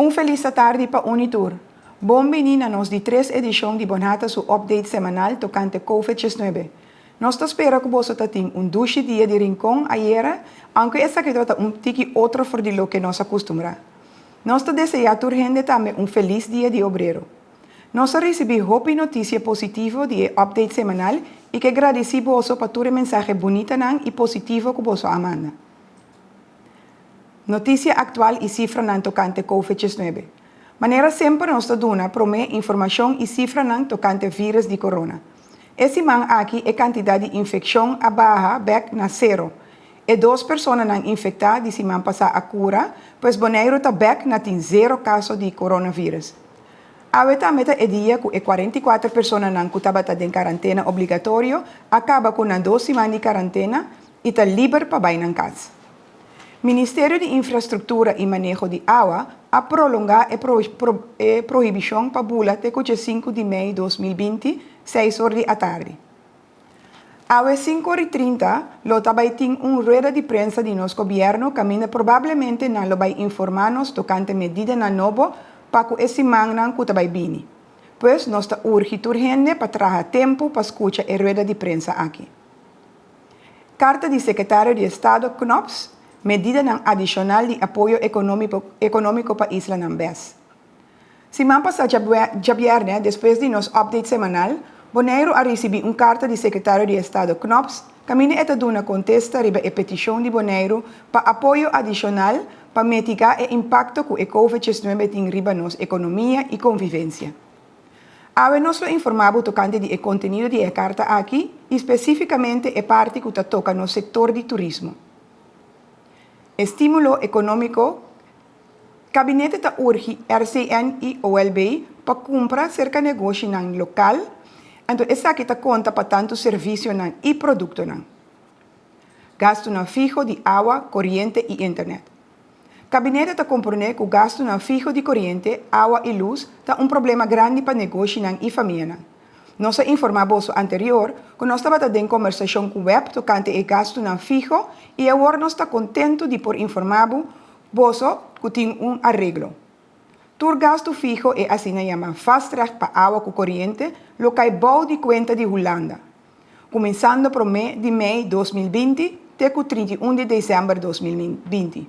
Feliz tarde para Unitur. Bom-vindo a nos de 3 edição de Bonhata su update semanal tocante COVID-19. Nós espera que você tenha duche dia de rincón ayer, aunque essa que trata tiki outro for de lo que nos acostumra. Nós desejamos urgente também feliz dia de obrero. Nós recebemos hope notícia positiva de update semanal e que agradecemos você para tua mensagem bonita e positiva que você amanda. Notícia atual e cifra tocante COVID-19. Maneira sempre nós dona promê informação e cifra tocante vírus de corona. Esse man aqui é quantidade de infecção a barra back na zero. E 2 pessoas infectadas de semana passada a cura, pois Bonaire está back na tem 0 caso de coronavírus. A meta é dia que 44 pessoas que estavam em quarentena obrigatório acaba com 2 semanas de quarentena e está livre para ir na casa. Ministério de Infraestrutura e Manejo de Água a prolongar a proibição para bula até 5 de maio de 2020, 6 horas da tarde. Às 5h30, lo também tem rueda de prensa de nosso governo que provavelmente não lo vai informar-nos tocante medida na novo para que esse manhã que vai vir. Pois nós está urgente para trazer tempo para escutar a rueda de prensa aqui. Carta do Secretário de Estado Knops, medida adicional de apoio econômico para a Isla Nambes. Semana passada, já viernes, depois de nosso update semanal, Bonaire a receber carta do Secretário de Estado Knops, que está dando contesta a petição de Bonaire para apoio adicional para mitigar o impacto que a COVID-19 tem riba nossa economia e convivência. Agora nós informamos tocante do conteúdo da carta aqui, especificamente a parte que toca no setor de turismo. Estímulo econômico, Gabinete está urge RCN e OLB para comprar cerca de negócio local, então essa aqui está conta para tanto serviço e produto. Gasto fijo de água, corrente e internet. Gabinete está compreendendo que o gasto fijo de corrente, água e luz está problema grande para negócio e família. Nós informamos anterior que nós estávamos em conversação com o web tocante o gasto fijo e agora nós estamos contentos de por informar você que tem arreglo. O gasto fijo é assim chama fast track para água com corrente, lo que é bom de conta de Holanda. Começando por mês de maio de 2020 até 31 de dezembro de 2020.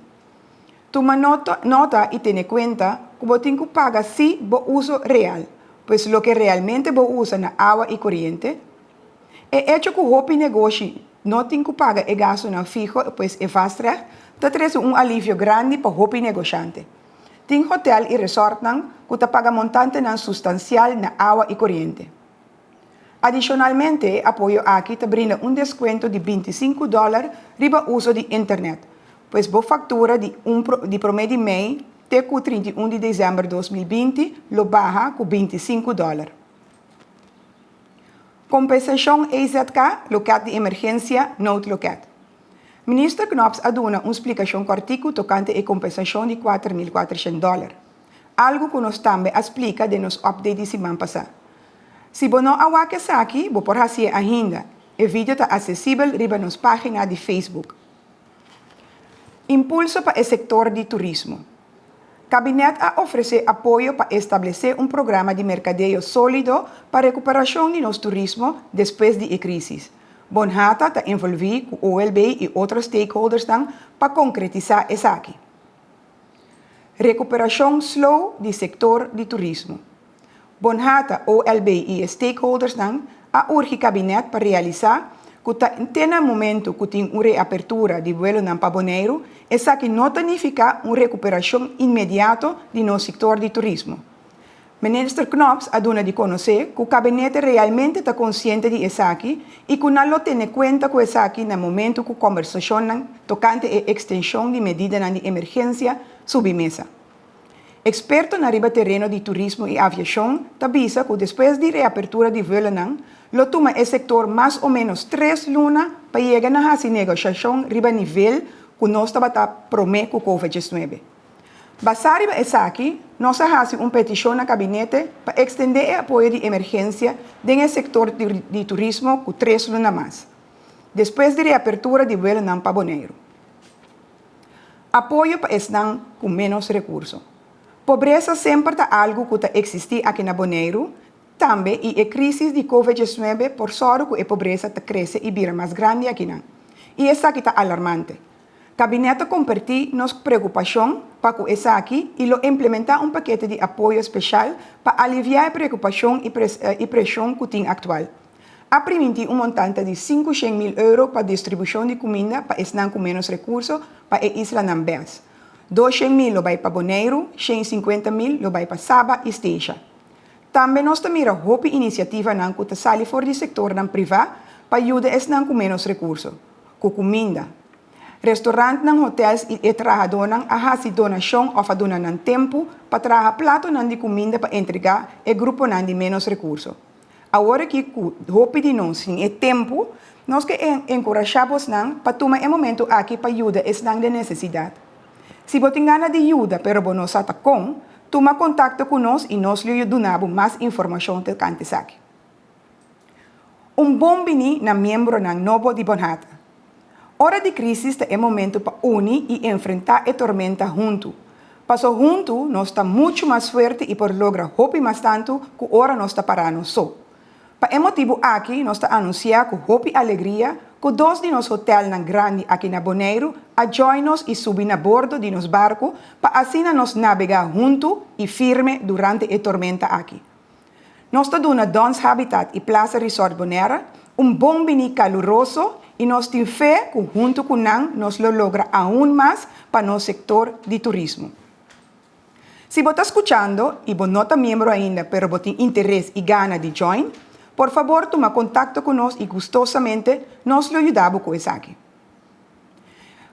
Toma nota e tenha conta que você tem que pagar se o uso real. Pois lo que realmente vos usa na água e corrente, é hecho que o negócio não tem que pagar o gasto fijo, pois é fast track, traz alívio grande para o negociante. Tem hotel e resort que paga montante substancial na água e corrente. Adicionalmente, apoio aqui te brinda desconto de $25 riba uso de internet, pois vos factura de promédio de mês até 31 de dezembro de 2020, lo barra com $25. Compensação EZK, locat de emergência, noodlocat. Minister Knops aduna explicação cortico tocante a compensação de $4.400. Algo que nós também explica de nos update de semana passada. Se você não awake aqui, você pode fazer ainda. O vídeo está acessível riba nos página de Facebook. Impulso para o setor de turismo. Gabinete a oferecer apoio para estabelecer programa de mercadeio sólido para a recuperação de nosso turismo depois da crise. Bonhata está envolvido com o OLB e outros stakeholders para concretizar isso aqui. Recuperação slow do setor de turismo. Bonhata, OLB e stakeholders a urge Gabinete para realizar que no momento que tem uma reapertura de vuelo para Bonaire, essa que não significa uma recuperação imediata de nosso setor de turismo. Minister Knops aduna de conhecer que o gabinete realmente está consciente de isso aqui e que não tem conta com isso aqui no momento que a conversação tocante a extensão de medidas de emergência submesa. Experto na riba terreno de turismo e aviação avisa que depois de reapertura de vuelo lo toma o setor mais ou menos 3 lunas para chegar a essa negociação riba nível que nós estamos prometendo com o COVID-19. Basado nisso aqui, nós fazemos petição no gabinete para estender o apoio de emergência no setor de turismo com 3 lunas mais, depois de reapertura de vuelo para Bonaire. Apoio para esses com menos recursos. Pobreza sempre é algo que existe aqui na Bonaire, também e a crise de Covid-19 por sorte que a pobreza cresce e vira mais grande aqui. E isso aqui está alarmante. O gabinete compartiu nossa preocupação para que isso aqui e implementar paquete de apoio especial para aliviar a preocupação e pressão que tem atual. A permitir montante de 500 mil euros para distribuição de comida para os com menos recursos para a isla Nambés. 200 mil vai para Bonaire, 150 mil vai para Saba e Esteja. Também nós mira hope iniciativa que sale fora do setor privado para ajudar os com menos recursos, com comida. Restaurantes, hotéis e trabalhadores a donação ou donar tempo para trabalhar prato de comida para entregar ao grupo de menos recursos. Agora que hope de nós em tempo, nós que encorajamos para tomar momento aqui para ajudar os de necessidade. Se você tem ganas de ajuda, pero você não está com, toma contato conosco e nós lhe donamos mais informação do que antes aqui. Bom bini na membro ng Novo de Bonhata. Hora de crise é momento para unir e enfrentar a tormenta junto. Passo junto, nós estamos muito mais forte e por lograr hope mais tanto que ora nós está parando só. Para motivo aqui, nós está anunciando com hope e alegria que dois de nos hotéis grande aqui na Bonaire a join-nos e subir na bordo de nos barco para assim nos navegar junto e firme durante a tormenta aqui. Nós está dando Dons Habitat e Plaza Resort Bonaire bom bini caluroso e nós temos fé que junto com nós lo logra aún mais para nosso setor de turismo. Se você está escutando e você não está membro ainda, pero você tem interesse e gana de join, por favor, toma contato conosco e gustosamente nós lhe ajudamos com isso aqui.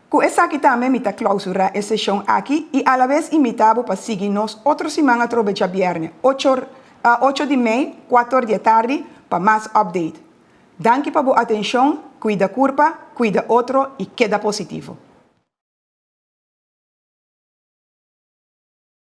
Com isso aqui também, me clausurar a sessão aqui e a la vez invitamos para seguir-nos outra semana através de viernes, 8 de maio, 4 da tarde, para mais update. Danke para a atenção, cuida curva, cuida outro e queda positivo.